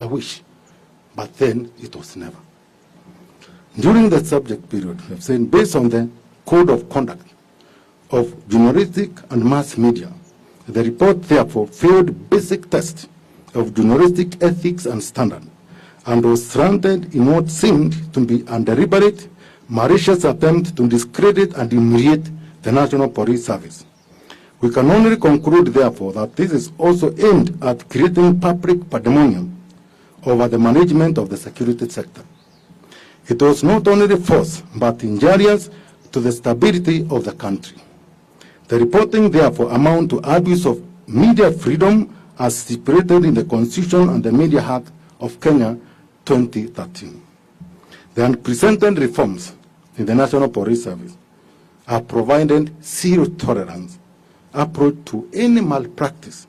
I wish, but then it was never. During the subject period, we have said, based on the code of conduct of journalistic and mass media, the report therefore failed basic test of journalistic ethics and standard, and was stranded in what seemed to be a deliberate, malicious attempt to discredit and humiliate the National Police Service. We can only conclude, therefore, that this is also aimed at creating public pandemonium over the management of the security sector. It was not only false, but injurious to the stability of the country. The reporting, therefore, amount to abuse of media freedom as stipulated in the Constitution and the Media Act of Kenya 2013. The unprecedented reforms in the National Police Service have provided zero tolerance approach to any malpractice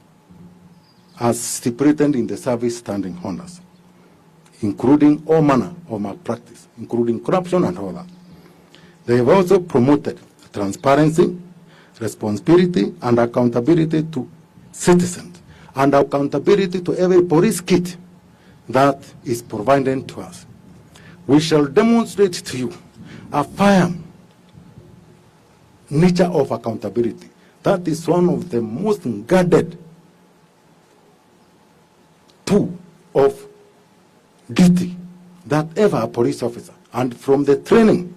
as stipulated in the service standing orders, including all manner of malpractice, including corruption and all that. They have also promoted transparency, responsibility, and accountability to citizens, and accountability to every police kit that is provided to us. We shall demonstrate to you a firm nature of accountability. That is one of the most guarded tool of duty that ever a police officer. And from the training,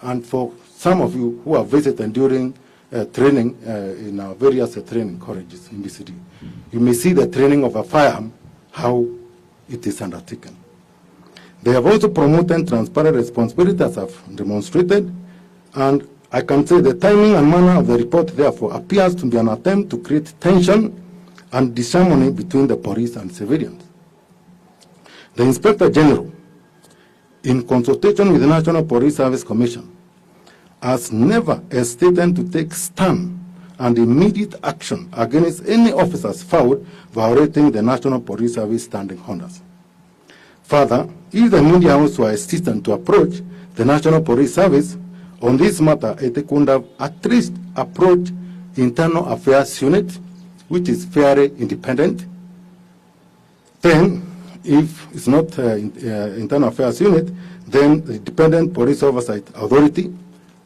and for some of you who have visited during training in our various training colleges in the city, you may see the training of a firearm, how it is undertaken. They have also promoted transparent responsibility, as I've demonstrated, and I can say the timing and manner of the report, therefore, appears to be an attempt to create tension and disharmony between the police and civilians. The Inspector General, in consultation with the National Police Service Commission, has never hesitated to take stand and immediate action against any officers found violating the National Police Service standing orders. Further, if the media also are hesitant to approach the National Police Service on this matter, it could have at least approached Internal Affairs Unit, which is fairly independent. Then, if it's not Internal Affairs Unit, then the Independent Police Oversight Authority,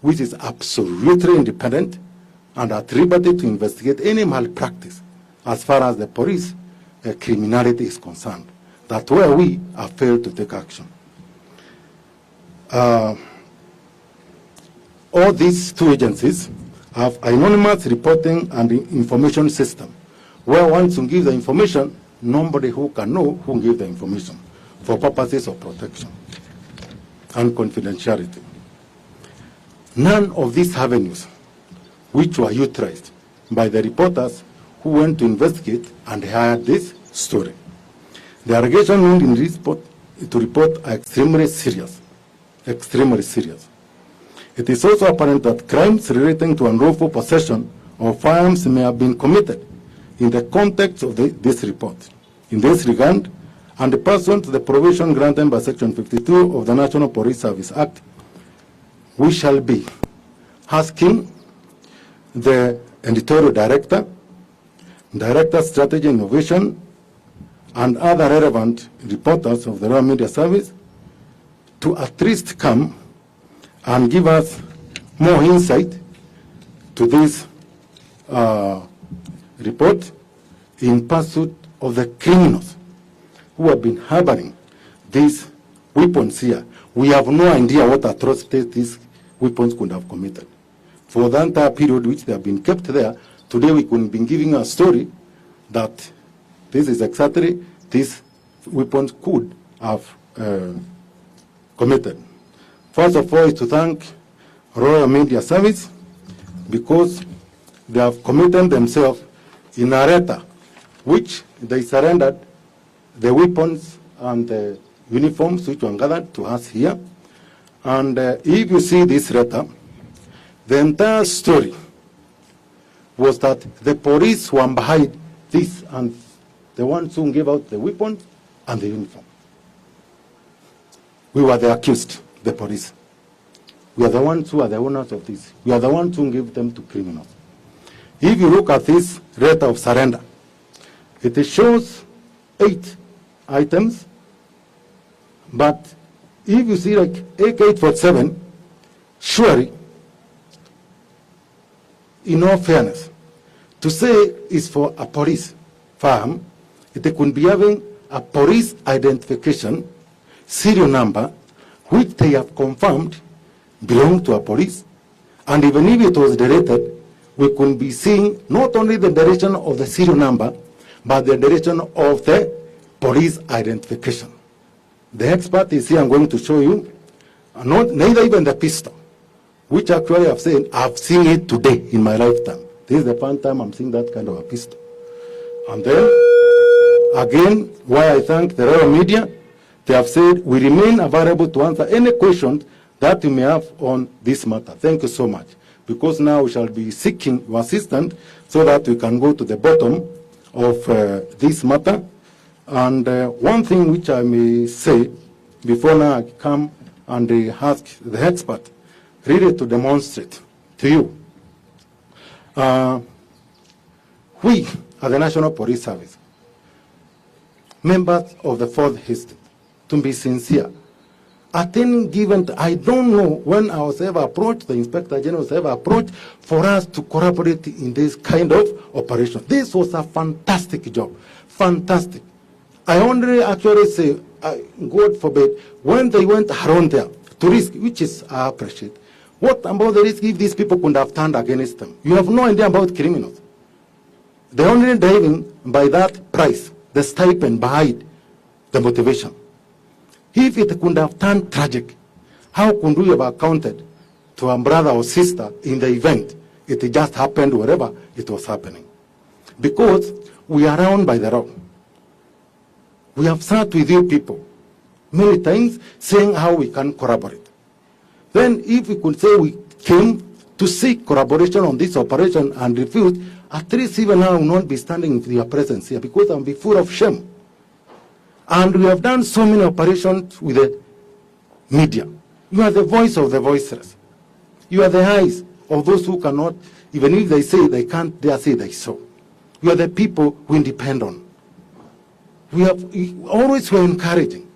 which is absolutely independent and at liberty to investigate any malpractice as far as the police criminality is concerned. That's where we have failed to take action. All these two agencies have anonymous reporting and information system, where once you give the information, nobody who can know who gave the information for purposes of protection and confidentiality. None of these avenues, which were utilized by the reporters who went to investigate and heard this story. The allegations made in this report are extremely serious. Extremely serious. It is also apparent that crimes relating to unlawful possession of firearms may have been committed in the context of this report. In this regard, and pursuant to the provision granted by Section 52 of the National Police Service Act, we shall be asking the editorial director, Director Strategy Innovation, and other relevant reporters of the Royal Media Service to at least come and give us more insight to this report in pursuit of the criminals who have been harboring these weapons here. We have no idea what atrocities these weapons could have committed. For the entire period which they have been kept there, today we could be giving a story that this is exactly these weapons could have committed. First of all is to thank Royal Media Service because they have committed themselves in a letter which they surrendered the weapons and the uniforms which were gathered to us here. And if you see this letter, the entire story was that the police were behind this and the ones who gave out the weapons and the uniform. We were the accused, the police. We are the ones who are the owners of this. We are the ones who give them to criminals. If you look at this letter of surrender, it shows 8 items. But if you see like AK-47, surely, in all fairness, to say it's for a police firm, it could be having a police identification serial number, which they have confirmed belong to a police. And even if it was deleted, we could be seeing not only the direction of the serial number, but the direction of the police identification. The expert is here. I'm going to show you, neither even the pistol, which actually I've seen it today in my lifetime. This is the first time I'm seeing that kind of a pistol. And then, again, why I thank the royal media, they have said we remain available to answer any questions that you may have on this matter. Thank you so much. Because now we shall be seeking your assistance so that we can go to the bottom of this matter. And one thing which I may say before now I come and ask the expert really to demonstrate to you. We, as the National Police Service, members of the 4th Estate, to be sincere, at any given time, I don't know when I was ever approached, the Inspector General was ever approached for us to collaborate in this kind of operation. This was a fantastic job, fantastic. I only actually say, God forbid, when they went around there to risk, which is I appreciate, what about the risk if these people could have turned against them? You have no idea about criminals. They're only driving by that price, the stipend behind the motivation. If it could have turned tragic, how could we have accounted to a brother or sister in the event it just happened wherever it was happening? Because we are bound by the law. We have sat with you people many times saying how we can collaborate. Then if we could say we came to seek collaboration on this operation and refused, at least even now I will not be standing in your presence here because I will be full of shame. And we have done so many operations with the media. You are the voice of the voiceless. You are the eyes of those who cannot, even if they say they can't, they say they saw. You are the people we depend on. We have always were encouraging.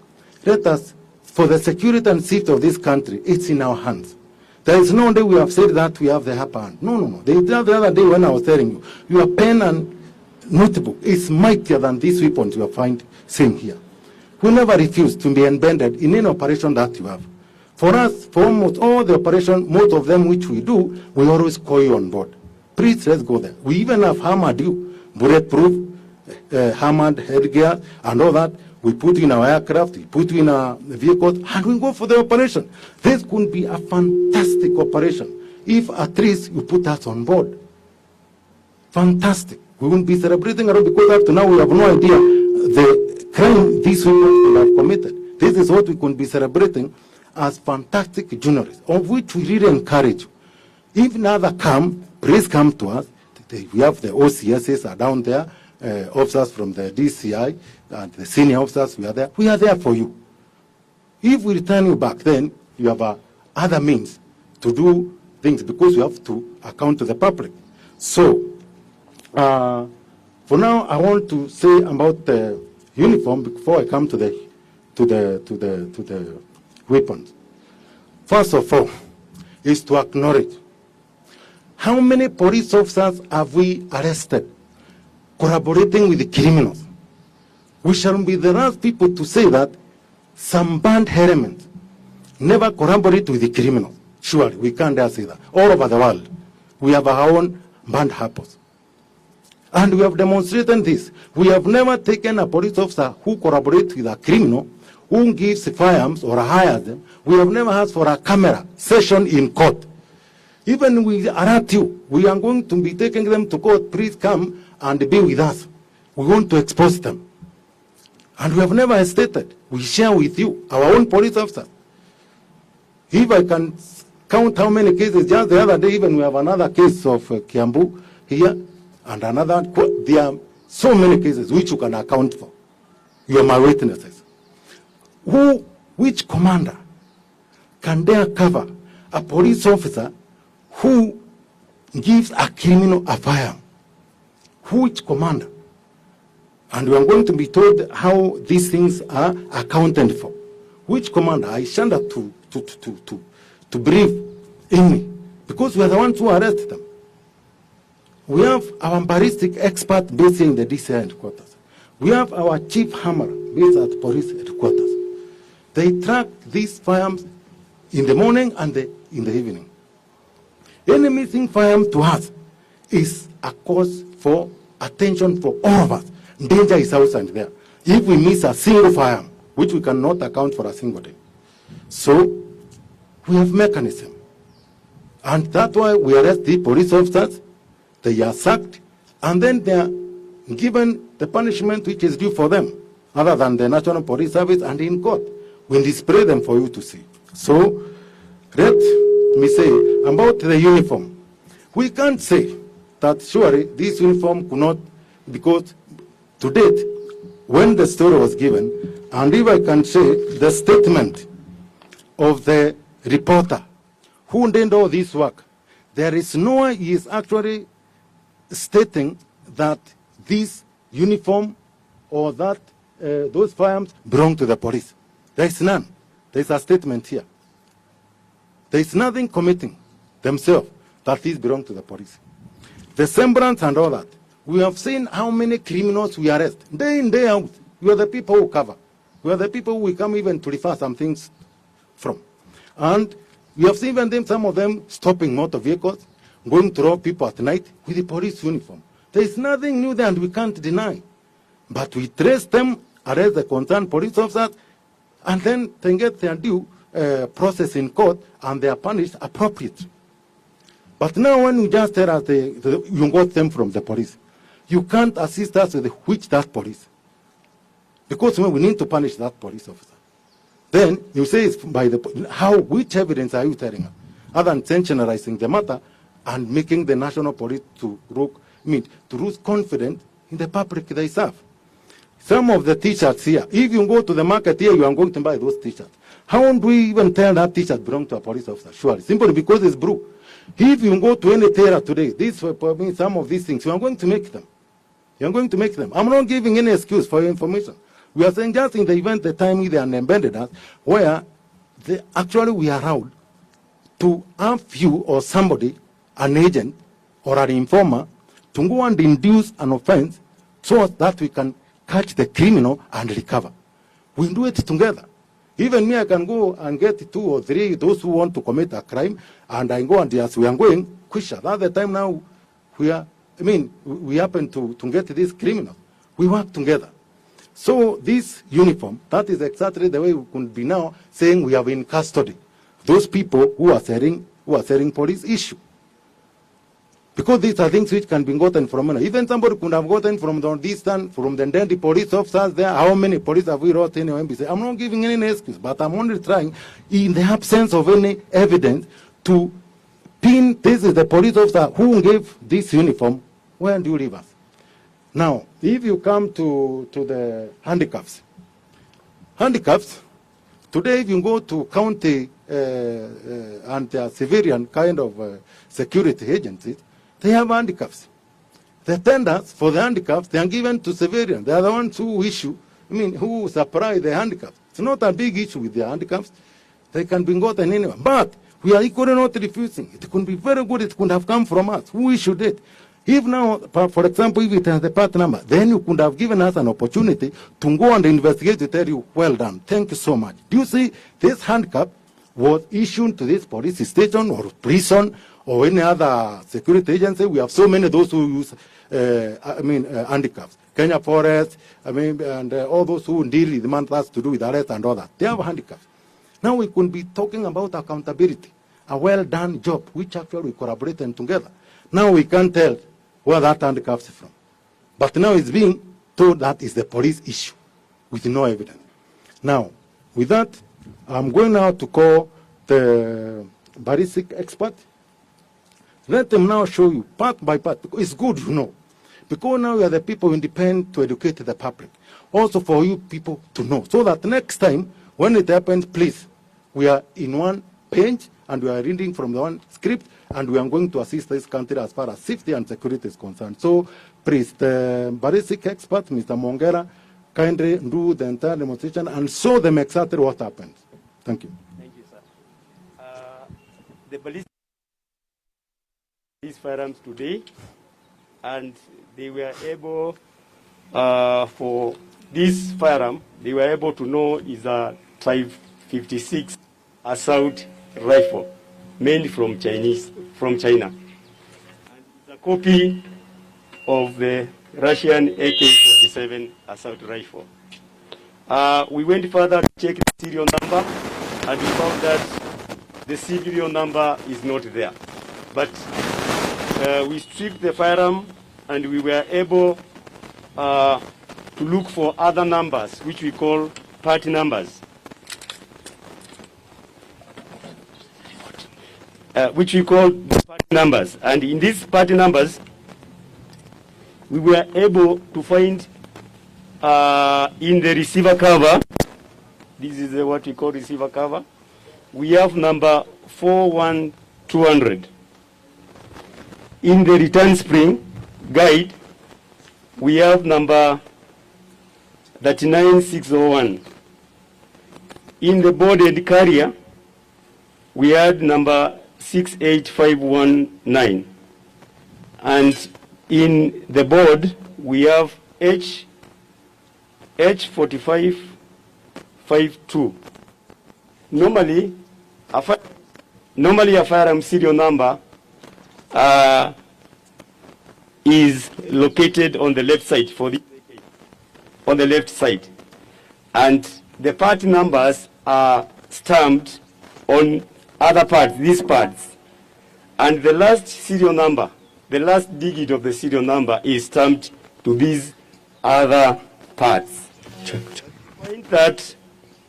Let us, for the security and safety of this country, it's in our hands. There is no day we have said that we have the upper hand. No, no, no. The other day when I was telling you, your pen and notebook is mightier than these weapons you find seen here. We never refuse to be embedded in any operation that you have. For us, for almost all the operations, most of them which we do, we always call you on board. Please, let's go there. We even have hammered you, bulletproof, hammered headgear, and all that. We put in our aircraft, we put in our vehicles, and we go for the operation. This could be a fantastic operation if at least you put us on board. Fantastic. We won't be celebrating around because up to now we have no idea the crime these women will have committed. This is what we could be celebrating as fantastic journalists, of which we really encourage you. If another come, please come to us. We have the OCSs are down there, officers from the DCI, and the senior officers, we are there. We are there for you. If we return you back, then you have other means to do things because you have to account to the public. So, for now, I want to say about the uniform before I come to the weapons. First of all, is to acknowledge how many police officers have we arrested collaborating with the criminals. We shall be the last people to say that some band elements never collaborate with the criminals. Surely, we can't dare say that. All over the world, we have our own band happers. And we have demonstrated this. We have never taken a police officer who collaborates with a criminal, who gives firearms or hires them. We have never asked for a camera session in court. Even we alert you, we are going to be taking them to court. Please come and be with us. We want to expose them. And we have never hesitated. We share with you, our own police officers. If I can count how many cases, just the other day, even we have another case of Kiambu here, and another, there are so many cases which you can account for. You are my witnesses. Which commander can dare cover a police officer who gives a criminal a firearm? Which commander? And we are going to be told how these things are accounted for. Which commander I shan't to brief in me, because we are the ones who arrest them. We have our ballistic expert based in the DCI headquarters. We have our chief hammer based at police headquarters. They track these firearms in the morning and in the evening. Any missing firearm to us is a cause for attention for all of us. Danger is outside there. If we miss a single firearm, which we cannot account for a single day. So we have mechanism. And that's why we arrest the police officers, they are sacked, and then they are given the punishment which is due for them, other than the National Police Service and in court. We display them for you to see. So let me say about the uniform. We can't say that surely this uniform could not, because to date, when the story was given, and if I can say the statement of the reporter who did all this work, there is no way he is actually stating that this uniform or that those firearms belong to the police. There is none. There is a statement here. There is nothing committing themselves that these belong to the police. The semblance and all that. We have seen how many criminals we arrest, day in, day out. We are the people who cover. We are the people who we come even to refer some things from. And we have seen even them, some of them stopping motor vehicles, going to rob people at night with the police uniform. There is nothing new there and we can't deny. But we trace them, arrest the concerned police officers, and then they get their due process in court and they are punished appropriately. But now when you just tell us you got them from the police, you can't assist us with which that police. Because we need to punish that police officer. Then you say it's by the, which evidence are you telling us? Other than sensationalizing the matter and making the national police to lose confidence in the public they serve. Some of the t-shirts here, if you go to the market here, you are going to buy those t-shirts. How do we even tell that t-shirt belongs to a police officer? Surely, simply because it's blue. If you go to any tailor today, some of these things, you are going to make them. You are going to make them. I'm not giving any excuse for your information. We are saying just in the event, the time they are embedded us, where actually we are allowed to have you or somebody, an agent or an informer, to go and induce an offense so that we can catch the criminal and recover. We do it together. Even me, I can go and get 2 or 3, those who want to commit a crime, and I go and as we are going, quicker. That's the time now we happen to get this criminal. We work together. So this uniform, that is exactly the way we could be now saying we have in custody those people who are selling police issue. Because these are things which can be gotten from, even somebody could have gotten from the distance, from the police officers there. How many police have we wrote in MBC? I'm not giving any excuse, but I'm only trying, in the absence of any evidence, to pin this is the police officer who gave this uniform. Where do you leave us? Now, if you come to the handicrafts, today if you go to county and civilian kind of security agencies, they have handicrafts. The tenders for the handicrafts, they are given to civilians. They are the ones who issue, who supply the handicrafts. It's not a big issue with the handicrafts. They can be gotten anywhere. But we are equally not refusing. It could be very good. It could have come from us. Who issued it? If now, for example, if it has the part number, then you could have given us an opportunity to go and investigate to tell you, well done, thank you so much. Do you see, this handcuff was issued to this police station or prison or any other security agency. We have so many those who use, handcuffs. Kenya Forest, and all those who deal with matters to do with arrest and all that. They have handcuffs. Now we could be talking about accountability, a well-done job, which actually we collaborated together. Now we can't tell where that handcuffs from. But now it's being told that is the police issue with no evidence. Now, with that, I'm going now to call the ballistic expert. Let them now show you part by part. Because it's good, because now we are the people who depend to educate the public. Also for you people to know, so that next time when it happens, please, we are in one page and we are reading from the one script, and we are going to assist this country as far as safety and security is concerned. So please, the ballistic expert, Mr. Mongera, kindly do the entire demonstration and show them exactly what happened. Thank you. Thank you, sir. The ballistic these firearms today, and they were able, for this firearm, they were able to know is a Type 56 assault rifle, made from China. And it's a copy of the Russian AK-47 assault rifle. We went further to check the serial number, and we found that the serial number is not there. But we stripped the firearm, and we were able to look for other numbers, which we call part numbers. Which we call party numbers. And in these party numbers, we were able to find in the receiver cover, this is what we call receiver cover, we have number 41200. In the return spring guide, we have number 39601. In the boarded carrier, we had number 68519. And in the board, we have H4552. Normally, a firearm serial number is located on the left side on the left side, and the part numbers are stamped on other parts, these parts, and the last serial number, the last digit of the serial number is stamped to these other parts. Point that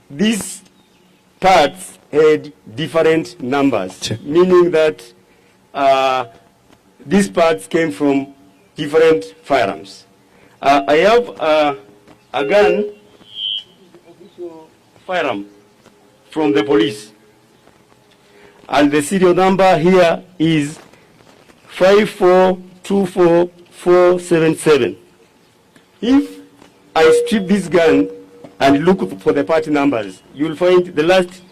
these parts had different numbers, meaning that these parts came from different firearms. I have a gun, official firearm from the police, and the serial number here is 5424477. If I strip this gun and look for the part numbers, you will find the last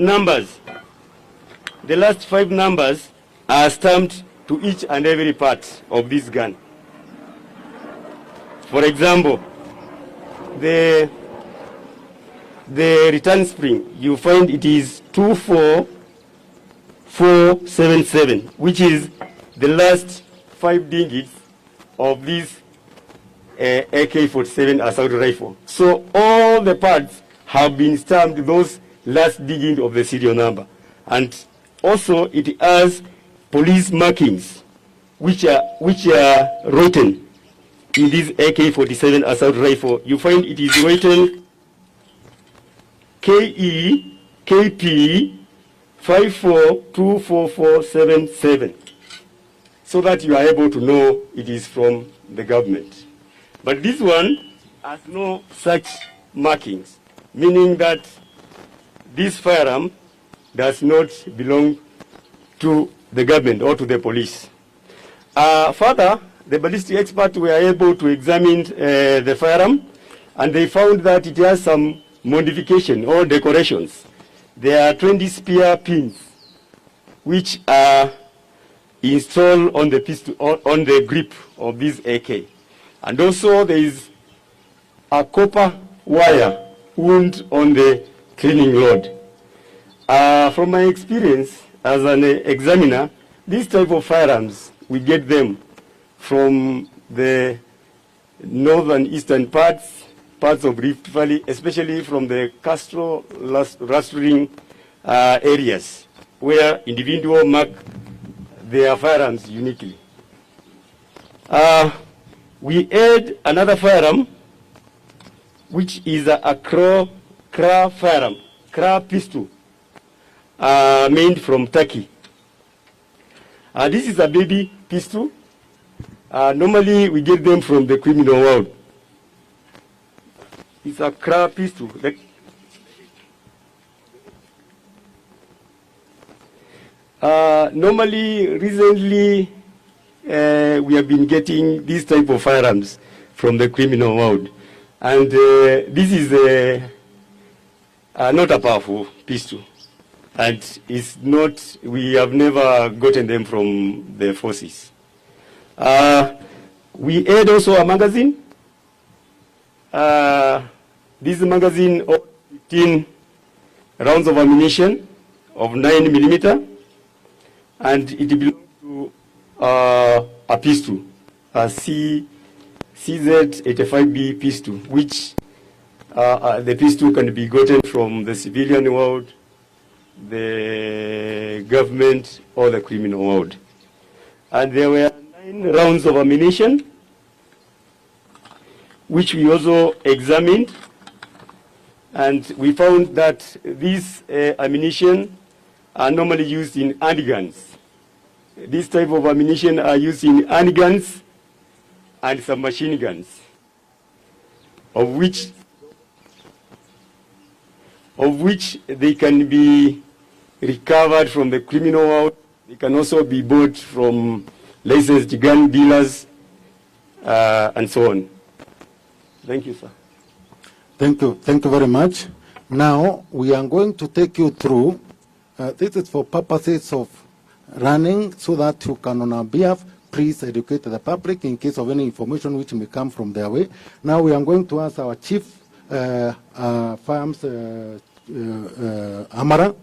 numbers, the last 5 numbers are stamped to each and every part of this gun. For example, the return spring, you find it is 24477, which is the last 5 digits of this AK-47 assault rifle. So all the parts have been stamped those last digits of the serial number. And also it has police markings which are written in this AK-47 assault rifle. You find it is written KEKP 5424477, so that you are able to know it is from the government. But this one has no such markings, meaning that this firearm does not belong to the government or to the police. Further, the ballistic experts were able to examine the firearm, and they found that it has some modification or decorations. There are 20 spear pins which are installed on the pistol, on the grip of this AK. And also there is a copper wire wound on the cleaning rod. From my experience as an examiner, this type of firearms, we get them from the northern eastern parts of Rift Valley, especially from the Castro rustling areas, where individuals mark their firearms uniquely. We add another firearm, which is a CRA firearm, CRA pistol, made from Turkey. This is a baby pistol. Normally, we get them from the criminal world. It's a CRA pistol. Normally, recently, we have been getting these type of firearms from the criminal world. And this is not a powerful pistol. And it's not, we have never gotten them from the forces. We add also a magazine. This magazine of 15 rounds of ammunition of 9mm, and it belongs to a pistol, a CZ85B pistol, which the pistol can be gotten from the civilian world, the government, or the criminal world. And there were 9 rounds of ammunition, which we also examined, and we found that these ammunition are normally used in handguns. This type of ammunition are used in handguns and some machine guns, of which they can be recovered from the criminal world. They can also be bought from licensed gun dealers and so on. Thank you, sir. Thank you very much. Now we are going to take you through, this is for purposes of running so that you can on our behalf please educate the public in case of any information which may come from their way. Now we are going to ask our chief firearms Amara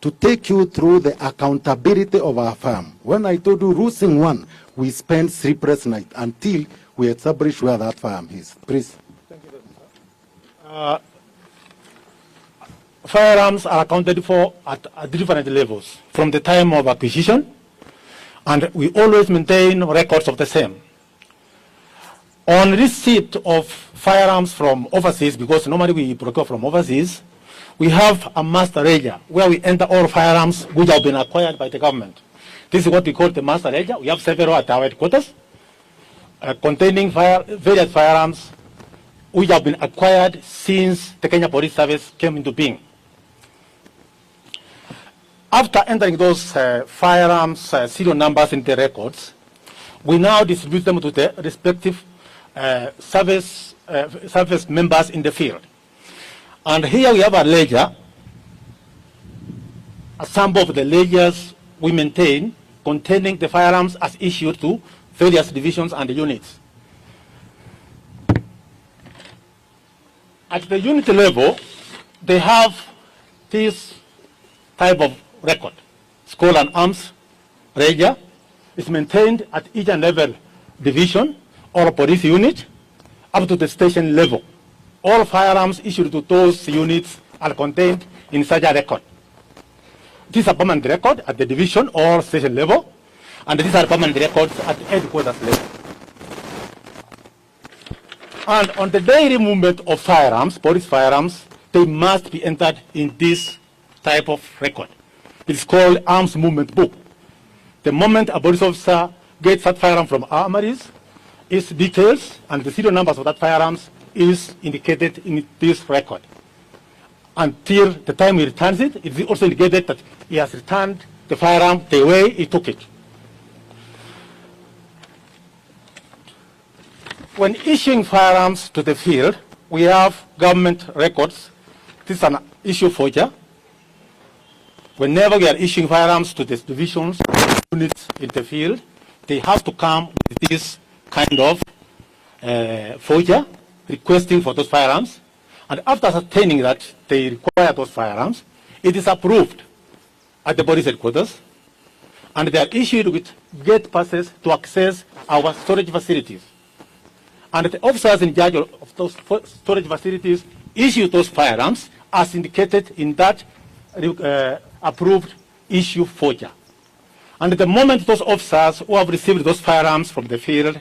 to take you through the accountability of our farm. When I told you Rusing 1, we spent sleepless nights until we establish where that farm is. Please. Thank you very much, sir. Firearms are accounted for at different levels from the time of acquisition, and we always maintain records of the same. On receipt of firearms from overseas, because normally we procure from overseas, we have a master ledger where we enter all firearms which have been acquired by the government. This is what we call the master ledger. We have several at our headquarters containing various firearms which have been acquired since the Kenya Police Service came into being. After entering those firearms serial numbers in the records, we now distribute them to the respective service members in the field. And here we have a ledger, a sample of the ledgers we maintain containing the firearms as issued to various divisions and units. At the unit level, they have this type of record. Skull and arms ledger is maintained at each and every division or police unit up to the station level. All firearms issued to those units are contained in such a record. These are permanent record at the division or station level, and these are permanent records at headquarters level. And on the daily movement of firearms, police firearms, they must be entered in this type of record. It's called arms movement book. The moment a police officer gets that firearm from armories, its details and the serial numbers of that firearms is indicated in this record. Until the time he returns it, it is also indicated that he has returned the firearm the way he took it. When issuing firearms to the field, we have government records. This is an issue forger. Whenever we are issuing firearms to the divisions, units in the field, they have to come with this kind of forger requesting for those firearms. And after ascertaining that they require those firearms, it is approved at the police headquarters, and they are issued with gate passes to access our storage facilities. And the officers in charge of those storage facilities issue those firearms as indicated in that approved issue forger. And the moment those officers who have received those firearms from the field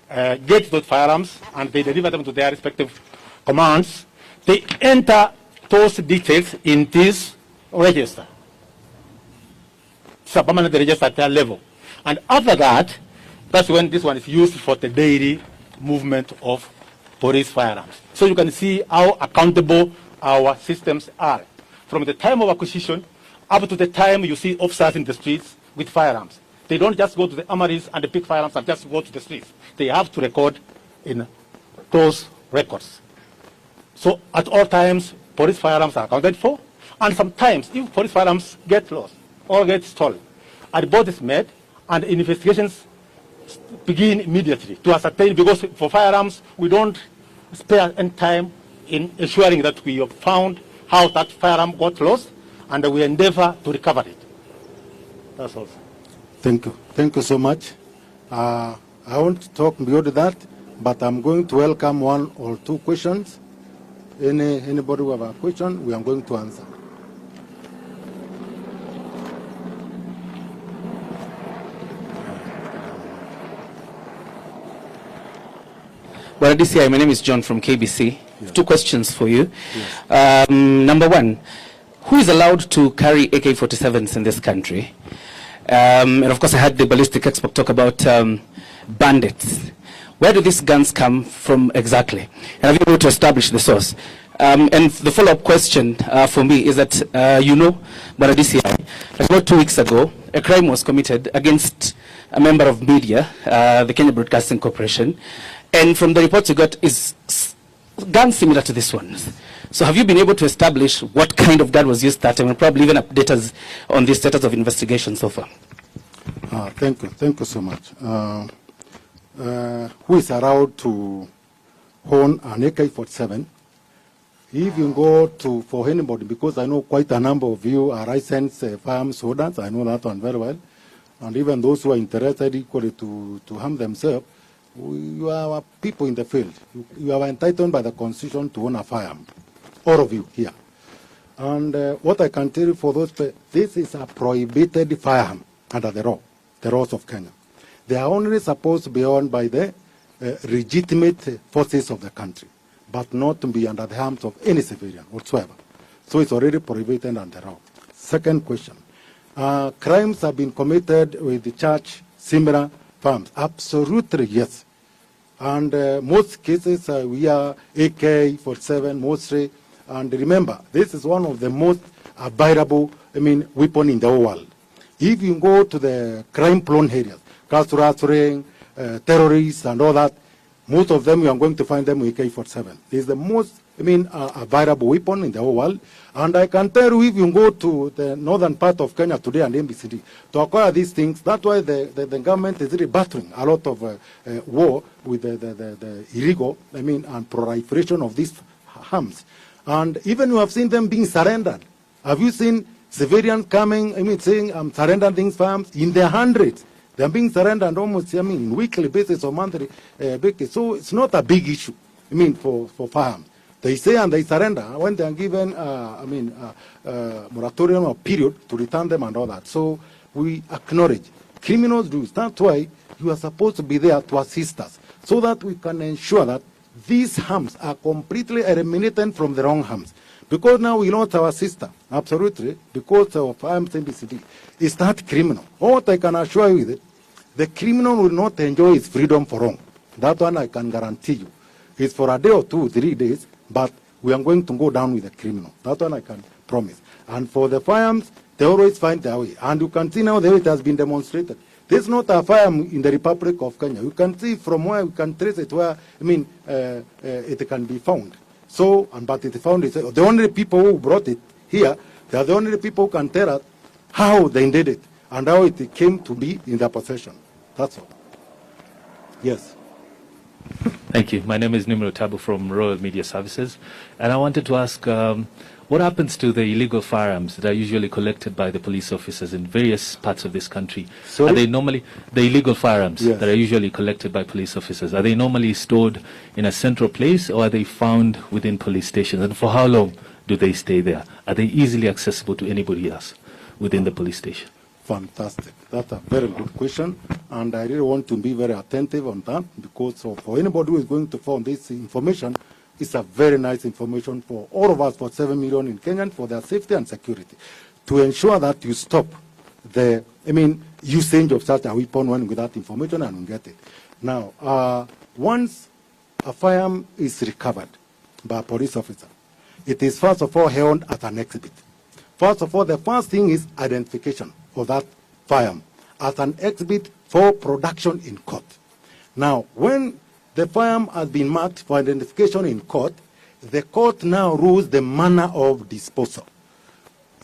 get those firearms and they deliver them to their respective commands, they enter those details in this register. It's a permanent register at their level. And after that, that's when this one is used for the daily movement of police firearms. So you can see how accountable our systems are. From the time of acquisition up to the time you see officers in the streets with firearms. They don't just go to the armories and pick firearms and just go to the streets. They have to record in those records. So at all times, police firearms are accounted for, and sometimes if police firearms get lost or get stolen, a report is made and investigations begin immediately to ascertain, because for firearms, we don't spare any time in ensuring that we have found how that firearm got lost, and we endeavor to recover it. That's all. Thank you. Thank you so much. I won't talk beyond that, but I'm going to welcome one or two questions. Anybody who have a question, we are going to answer. Well, DCI, my name is John from KBC. Yes. Two questions for you. Yes. Number one, who is allowed to carry AK-47s in this country? And of course, I had the ballistic expert talk about bandits. Where do these guns come from exactly? And have you been able to establish the source? And the follow-up question for me is that, but at DCI, like about 2 weeks ago, a crime was committed against a member of media, the Kenya Broadcasting Corporation, and from the reports you got is guns similar to this one. So have you been able to establish what kind of gun was used that time, and probably even update us on the status of investigation so far? Thank you. Thank you so much. Who is allowed to own an AK-47? If you go to, for anybody, because I know quite a number of you are licensed firearms holders, I know that one very well, and even those who are interested equally to harm themselves, you are people in the field. You are entitled by the Constitution to own a firearm, all of you here. And what I can tell you for those, this is a prohibited firearm under the law, the laws of Kenya. They are only supposed to be owned by the legitimate forces of the country, but not to be under the arms of any civilian whatsoever. So it's already prohibited under law. Second question. Crimes have been committed with the church similar firearms. Absolutely, yes. And most cases, we are AK-47 mostly. And remember, this is one of the most available, weapon in the whole world. If you go to the crime-prone areas, ring, terrorists and all that, most of them you are going to find them with AK-47. This is the most, available weapon in the whole world. And I can tell you, if you go to the northern part of Kenya today and MBCD, to acquire these things, that's why the government is really battling a lot of war with the illegal, and proliferation of these arms. And even you have seen them being surrendered. Have you seen civilians coming, saying, I'm surrendering things firearms in their hundreds? They're being surrendered almost, weekly basis or monthly basis. So it's not a big issue, for firearms. They say and they surrender when they are given, moratorium or period to return them and all that. So we acknowledge criminals do. That's why you are supposed to be there to assist us, so that we can ensure that these harms are completely eliminated from the wrong harms. Because now we lost our sister, absolutely, because of firearms MBCD. It's not criminal. What I can assure you is that the criminal will not enjoy his freedom for long. That one I can guarantee you. It's for a day or 2, 3 days, but we are going to go down with the criminal. That one I can promise. And for the firearms, they always find their way. And you can see now the way it has been demonstrated. This is not a firearm in the Republic of Kenya. You can see from where we can trace it, where, it can be found. So, but it found it. The only people who brought it here, they are the only people who can tell us how they did it and how it came to be in their possession. That's all. Yes. Thank you. My name is Nimro Tabu from Royal Media Services, and I wanted to ask, what happens to the illegal firearms that are usually collected by the police officers in various parts of this country? Sorry? Are they normally, the illegal firearms Yes. that are usually collected by police officers, are they normally stored in a central place, or are they found within police stations? And for how long do they stay there? Are they easily accessible to anybody else within the police station? Fantastic. That's a very good question, and I really want to be very attentive on that, because for anybody who is going to find this information, it's a very nice information for all of us, for 7 million in Kenya, for their safety and security, to ensure that you stop the, usage of such a weapon when with that information and we get it. Now, once a firearm is recovered by a police officer, it is first of all held as an exhibit. First of all, the first thing is identification of that firearm as an exhibit for production in court. Now, when the firearm has been marked for identification in court, the court now rules the manner of disposal.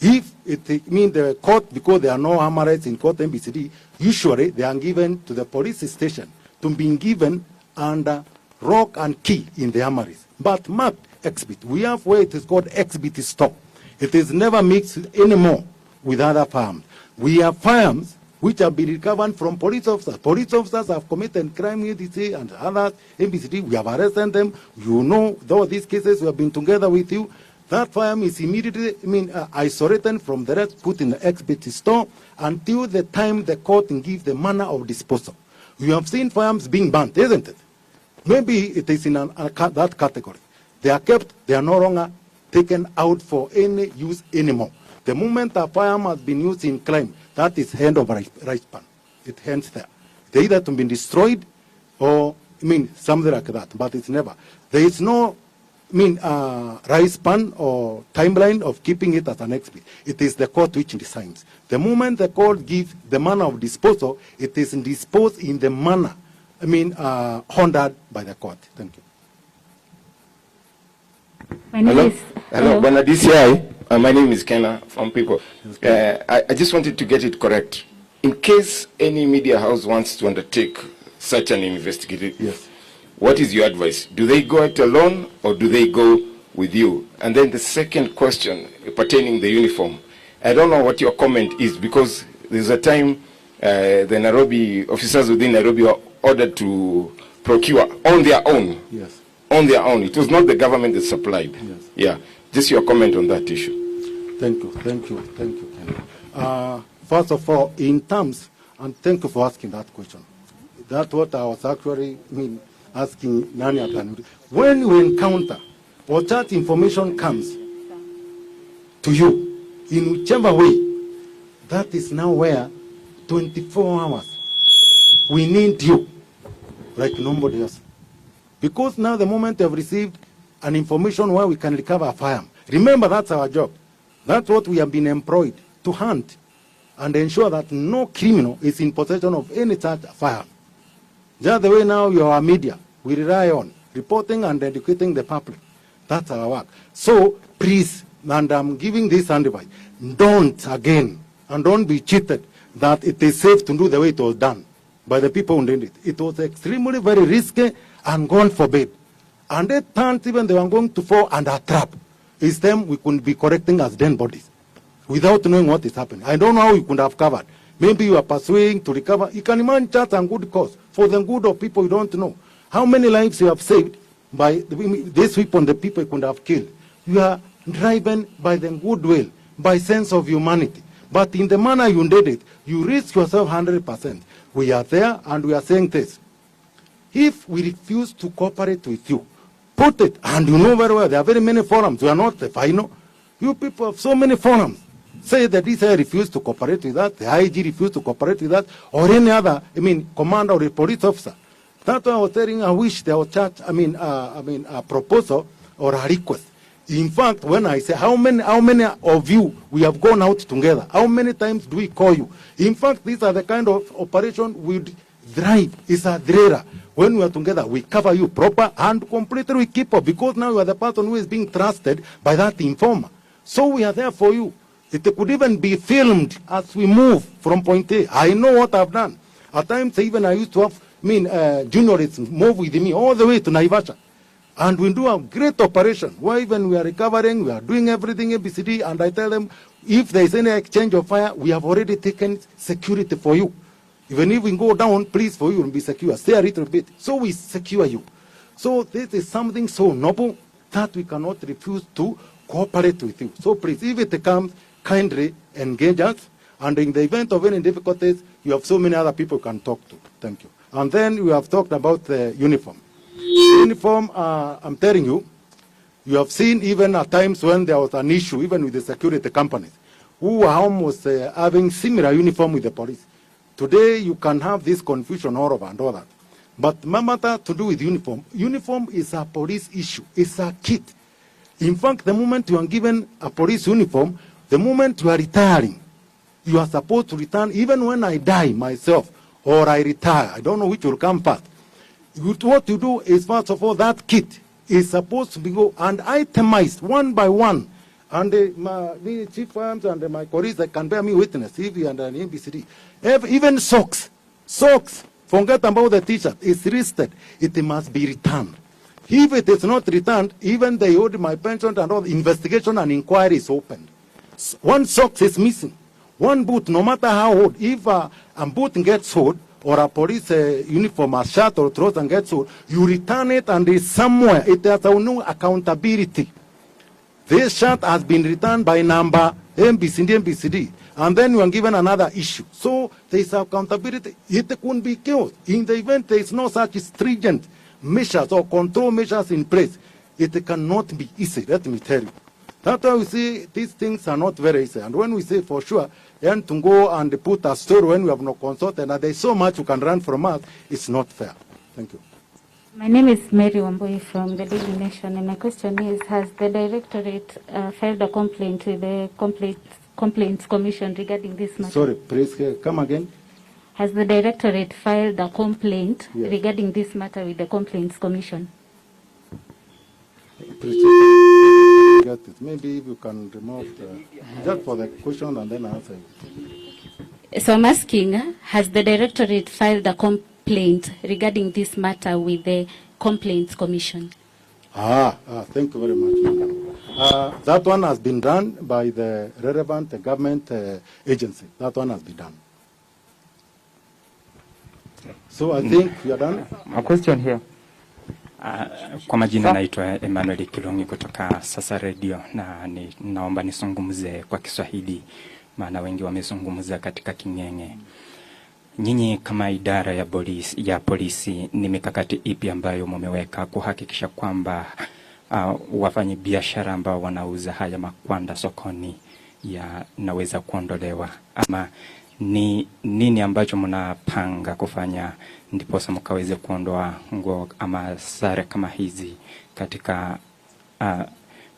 If it means the court, because there are no armorets in court MBCD, usually they are given to the police station to be given under lock and key in the armories. But marked exhibit, we have where it is called exhibit store. It is never mixed anymore with other firearms. We have firearms which have been recovered from police officers. Police officers have committed crime in DC and others, MBCD, we have arrested them. You know, though these cases we have been together with you. That firearm is immediately, isolated from the rest, put in the exhibit store until the time the court can give the manner of disposal. You have seen firearms being burnt, isn't it? Maybe it is in that category. They are kept, they are no longer taken out for any use anymore. The moment a firearm has been used in crime, that is end of right span. It ends there. They either to be destroyed or, something like that, but it's never. There is no right span or timeline of keeping it as an exhibit. It is the court which decides. The moment the court gives the manner of disposal, it is disposed in the manner, honored by the court. Thank you. My name is... Hello, Bwana DCI. My name is Kenna from People. I just wanted to get it correct. In case any media house wants to undertake such an investigation, yes, what is your advice? Do they go it alone or do they go with you? And then the second question pertaining the uniform. I don't know what your comment is, because there's a time the Nairobi officers within Nairobi were ordered to procure on their own. Yes. On their own. It was not the government that supplied. Yes. Yeah. Just your comment on that issue. Thank you, Kenny. First of all, in terms, and thank you for asking that question. That's what I was actually asking Nani Atanuri. When you encounter or that information comes to you, in whichever way, that is now where 24 hours, we need you like nobody else. Because now the moment you have received an information where we can recover a firearm, remember that's our job. That's what we have been employed, to hunt and ensure that no criminal is in possession of any such firearm. Just the way now you are media, we rely on reporting and educating the public. That's our work. So please, and I'm giving this advice, don't again, and don't be cheated that it is safe to do the way it was done by the people who did it. It was extremely very risky, and God forbid. And at times even they were going to fall under a trap. It's them we could be correcting as dead bodies without knowing what is happening. I don't know how you could have covered. Maybe you are pursuing to recover. You can imagine just a good cause for the good of people you don't know. How many lives you have saved by this weapon the people could have killed. You are driven by the goodwill, by sense of humanity. But in the manner you did it, you risk yourself 100%. We are there and we are saying this. If we refuse to cooperate with you, put it, and you know very well, there are very many forums. We are not the final. You people have so many forums. Say that DCI refused to cooperate with that, the IG refused to cooperate with that, or any other, commander or a police officer. That's why I was telling, I wish there was a proposal or a request. In fact, when I say how many of you we have gone out together, how many times do we call you? In fact, these are the kind of operation we drive. It's a drera. When we are together, we cover you proper and completely we keep up, because now you are the person who is being trusted by that informer. So we are there for you. It could even be filmed as we move from point A. I know what I've done. At times, even I used to have juniorists move with me all the way to Naivasha. And we do a great operation where even we are recovering, we are doing everything ABCD, and I tell them, if there is any exchange of fire, we have already taken security for you. Even if we go down, please, for you to be secure. Stay a little bit. So we secure you. So this is something so noble that we cannot refuse to cooperate with you. So please, if it comes, kindly engage us. And in the event of any difficulties, you have so many other people you can talk to. Thank you. And then we have talked about the uniform. Uniform, I'm telling you, you have seen even at times when there was an issue, even with the security companies, who were almost having similar uniform with the police. Today, you can have this confusion all over and all that. But no matter to do with uniform, uniform is a police issue. It's a kit. In fact, the moment you are given a police uniform, the moment you are retiring, you are supposed to return, even when I die myself or I retire. I don't know which will come first. What you do is, first of all, that kit is supposed to be go and itemized one by one. And the chief firms and my colleagues that can bear me witness, EV and an MBCD. Even socks, forget about the t-shirt, it's listed. It must be returned. If it is not returned, even they owed my pension and all, investigation and inquiry is opened. One sock is missing. One boot, no matter how old, if a boot gets sold, or a police uniform, a shirt or trouser gets sold, you return it and it's somewhere. It has no accountability. This shirt has been returned by number MBCD, and then you are given another issue. So there is accountability. It couldn't be chaos. In the event there is no such stringent measures or control measures in place, it cannot be easy, let me tell you. That's why we see these things are not very easy. And when we say for sure, and to go and put a story when we have no consultant, and there's so much you can run from us, it's not fair. Thank you. My name is Mary Wambui from the Daily Nation, and my question is, has the Directorate filed a complaint with the Complaints Commission regarding this matter? Sorry, please come again. Has the Directorate filed a complaint regarding this matter with the Complaints Commission? Maybe if you can remove just for the question and then answer. So I'm asking, has the Directorate filed a complaint regarding this matter with the Complaints Commission? Thank you very much, madam. That one has been done by the relevant government agency. That one has been done. So I think we are done. A question here. Kwa majina naitwa Emmanuel Kilongi kutoka Sasa Radio, na naomba nisungumze kwa Kiswahili maana wengi wamezungumza katika King'eng'e. Nyinyi kama idara ya polisi ni mikakati ipi ambayo mmeweka kuhakikisha kwamba wafanyi biashara ambao wanauza haya makwanda sokoni yanaweza kuondolewa, ama ni nini ambacho mnapanga kufanya ndiposa mkaweze kuondoa nguo ama sare kama hizi katika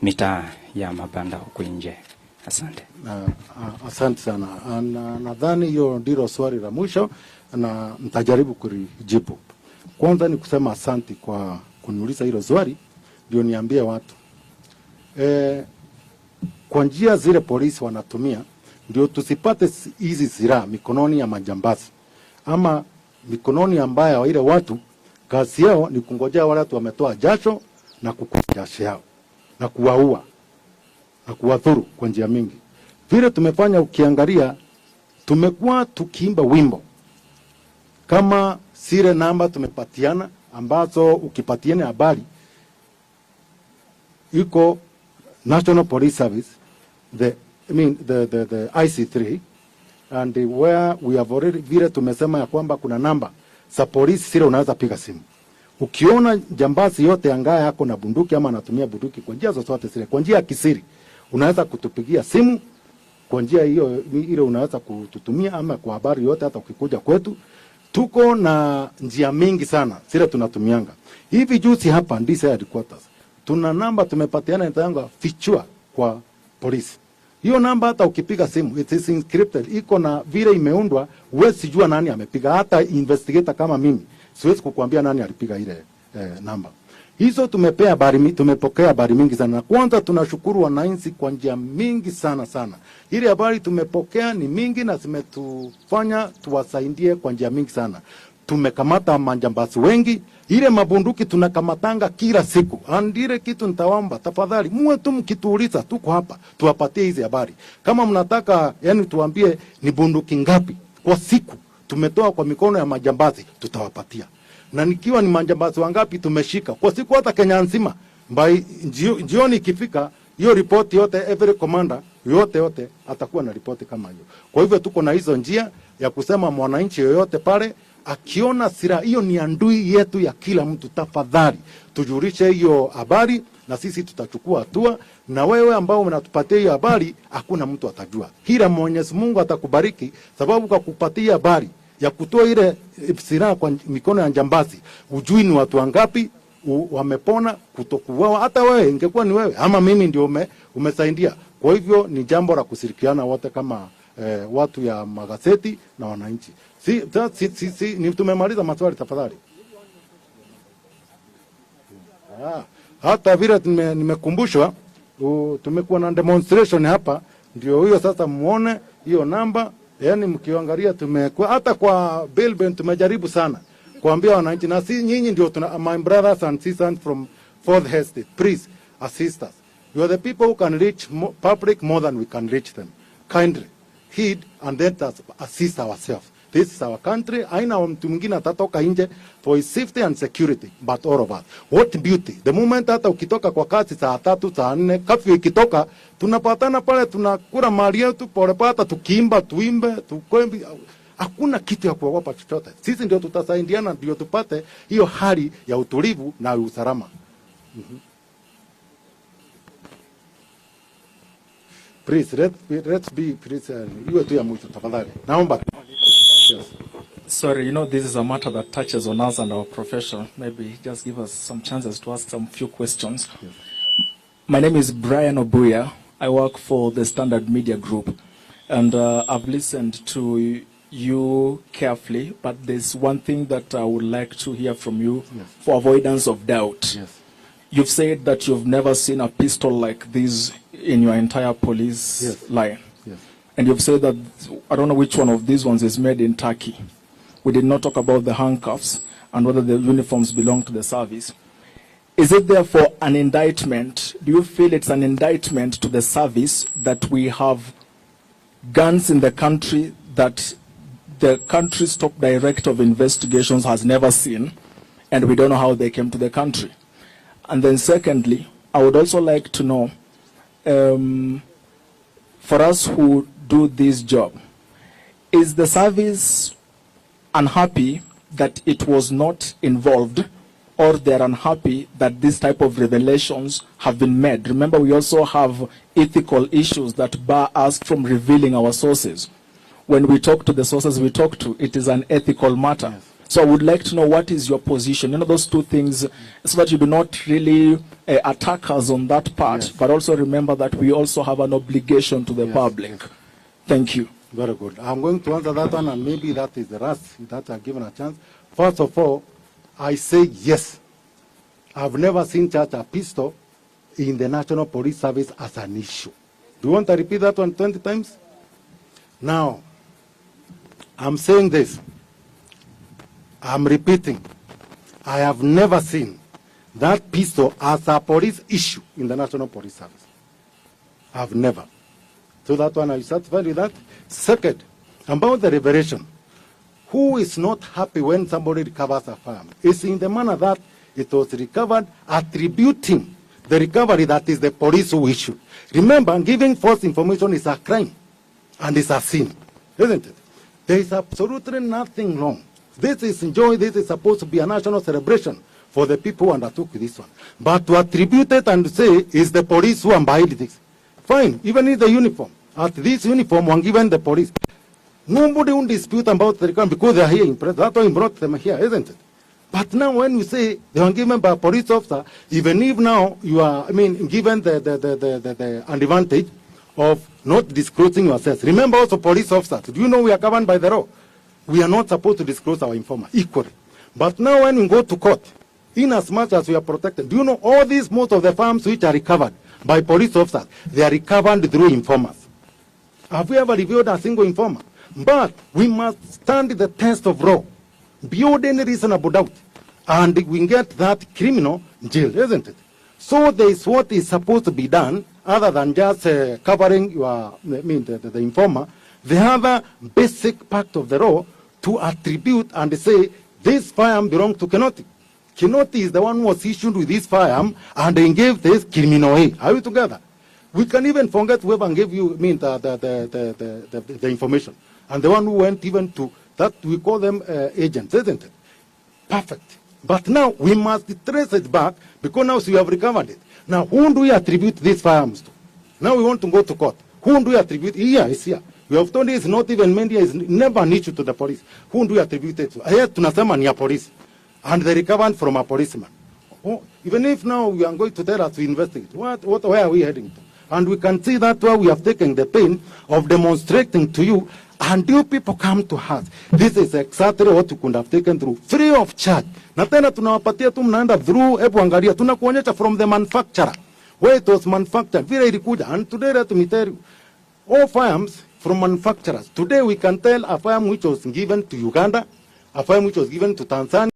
mitaa ya mabanda huko nje? Asante. Asante sana. Nadhani hiyo ndilo swali la mwisho na nitajaribu kujibu. Kwanza ni kusema asante kwa kuniuliza hilo swali, ndio niambie watu. Kwa njia zile polisi wanatumia ndio tusipate hizi silaha mikononi ya majambazi ama mikononi ambayo wale watu kazi yao ni kungojea wale watu wametoa jasho na kukula jasho yao na kuwaua na kuwadhuru kwa njia mingi. Vile tumefanya, ukiangalia tumekuwa tukiimba wimbo kama sire namba tumepatiana, ambazo ukipatiana habari iko National Police Service, the IC3, and where we have already, vile tumesema ya kwamba kuna namba za polisi sire unaweza piga simu. Ukiona jambazi yote angaye yako na bunduki ama anatumia bunduki kwa njia zozote zile, kwa njia ya kisiri, unaweza kutupigia simu kwa njia hiyo ile unaweza kututumia, ama kwa habari yote hata ukikuja kwetu. Tuko na njia mingi sana zile tunatumianga. Hivi juzi hapa DCI headquarters tuna namba tumepatiana nitanga fichua kwa polisi. Hiyo namba hata ukipiga simu it is encrypted, iko na vile imeundwa, wewe sijua nani amepiga. Hata investigator kama mimi siwezi kukuambia nani alipiga ile namba. Hizo tumepokea habari mingi sana. Kwanza tunashukuru wananchi kwa njia mingi sana sana. Ile habari tumepokea ni mingi na zimetufanya tuwasaidie kwa njia mingi sana. Tumekamata majambazi wengi. Ile mabunduki tunakamatanga kila siku. Andire kitu nitawaomba, tafadhali muwe tu mkituuliza, tuko hapa tuwapatie hizi habari. Kama mnataka yani tuambie ni bunduki ngapi kwa siku tumetoa kwa mikono ya majambazi, tutawapatia. Na nikiwa ni majambazi wangapi tumeshika kwa siku, hata Kenya nzima, jioni ikifika hiyo ripoti yote, every commander yote atakuwa na ripoti kama hiyo. Kwa hivyo tuko na hizo njia ya kusema mwananchi yoyote pale akiona silaha hiyo ni adui yetu ya kila mtu, tafadhali tujulishe hiyo habari na sisi tutachukua hatua. Na wewe ambao unatupatia hiyo habari, hakuna mtu atajua. Kila Mwenyezi Mungu atakubariki, sababu kwa kupatia habari ya kutoa ile silaha kwa mikono ya jambazi, ujui ni watu wangapi wamepona kutokuuawa. Hata wewe ingekuwa ni wewe ama mimi ndio umesaidia. Kwa hivyo ni jambo la kushirikiana wote kama watu ya magazeti na wananchi. Ni tumemaliza maswali tafadhali. Hata vile nimekumbushwa tumekuwa na demonstration hapa, ndio hiyo sasa muone hiyo namba. Yani mkiangalia tumekuwa hata kwa billboard tumejaribu sana kuambia wananchi, na si nyinyi ndio my brothers and sisters from Fourth Estate, please assist us. You are the people who can reach public more than we can reach them. Kindly heed and let us assist ourselves. This is our country. Haina mtu mwingine atatoka nje for his safety and security, but all of us. What beauty. The moment hata ukitoka kwa kazi saa 3, saa 4, kafyu ikitoka, tunapatana pale, tunakula mali yetu pole pata, tukiimba, tuimbe, tukwembi. Hakuna kitu ya kuogopa chochote. Sisi ndio tutasaidiana, ndio tupate hiyo hali ya utulivu na usalama. Please, let's be, please, iwe tu ya mwisho tafadhali. Naomba. Yes. Sorry, this is a matter that touches on us and our profession. Maybe just give us some chances to ask some few questions. Yes. My name is Brian Obuya. I work for the Standard Media Group. And I've listened to you carefully, but there's one thing that I would like to hear from you. Yes. For avoidance of doubt. Yes. You've said that you've never seen a pistol like this in your entire police Yes. line. Yes. And you've said that, I don't know which one of these ones is made in Turkey. We did not talk about the handcuffs and whether the uniforms belong to the service. Is it therefore an indictment? Do you feel it's an indictment to the service that we have guns in the country that the country's top director of investigations has never seen, and we don't know how they came to the country? And then secondly, I would also like to know, for us who do this job, is the service unhappy that it was not involved, or they're unhappy that this type of revelations have been made? Remember, we also have ethical issues that bar us from revealing our sources. When we talk to the sources we talk to, it is an ethical matter. Yes. So I would like to know, what is your position? Those two things, so that you do not really attack us on that part, yes, but also remember that we also have an obligation to the yes, public. Yes. Thank you. Very good. I'm going to answer that one, and maybe that is the last that I've given a chance. First of all, I say yes. I've never seen such a pistol in the National Police Service as an issue. Do you want to repeat that one 20 times? Now, I'm saying this. I'm repeating. I have never seen that pistol as a police issue in the National Police Service. I've never. So that one, I satisfied with that. Second, about the revelation. Who is not happy when somebody recovers a firearm? It's in the manner that it was recovered, attributing the recovery that is the police who issued. Remember, giving false information is a crime and it's a sin, isn't it? There is absolutely nothing wrong. This is joy. This is supposed to be a national celebration for the people who undertook this one. But to attribute it and say is the police who unbind this. Fine, even in the uniform. At this uniform were given the police. Nobody will dispute about the recovery because they are here in press. That's why we brought them here, isn't it? But now when we say they were given by a police officer, even if now you are, given the advantage of not disclosing yourselves. Remember also police officers, do you know we are governed by the law? We are not supposed to disclose our informer equally. But now when we go to court, in as much as we are protected, do you know all these, most of the farms which are recovered by police officers, they are recovered through informers. Have we ever revealed a single informer? But we must stand the test of law, beyond any reasonable doubt, and we get that criminal jail, isn't it? So there is what is supposed to be done, other than just covering your, the informer. The other basic part of the law to attribute and say this firearm belongs to Kinoti. Kinoti is the one who was issued with this firearm and they gave this criminal A. Are we together? We can even forget whoever gave you the information. And the one who went even to that, we call them agents, isn't it? Perfect. But now we must trace it back because now we have recovered it. Now whom do we attribute these firearms to? Now we want to go to court. Whom do we attribute? Here, it's here. We have told you it's not even media, is never an issue to the police. Whom do we attribute it to? Here tunasema ni ya police. And they recovered from a policeman. Oh, even if now we are going to tell us to investigate, where are we heading to? And we can see that where we have taken the pain of demonstrating to you, and you people come to us. This is exactly what you could have taken through, free of charge. Na tena tunawapatia tu mnaenda through, hebu angalia, tunakuonyesha from the manufacturer, where it was manufactured, vile ilikuja. And today, let me tell you, all firearms from manufacturers. Today we can tell a firearm which was given to Uganda, a firearm which was given to Tanzania,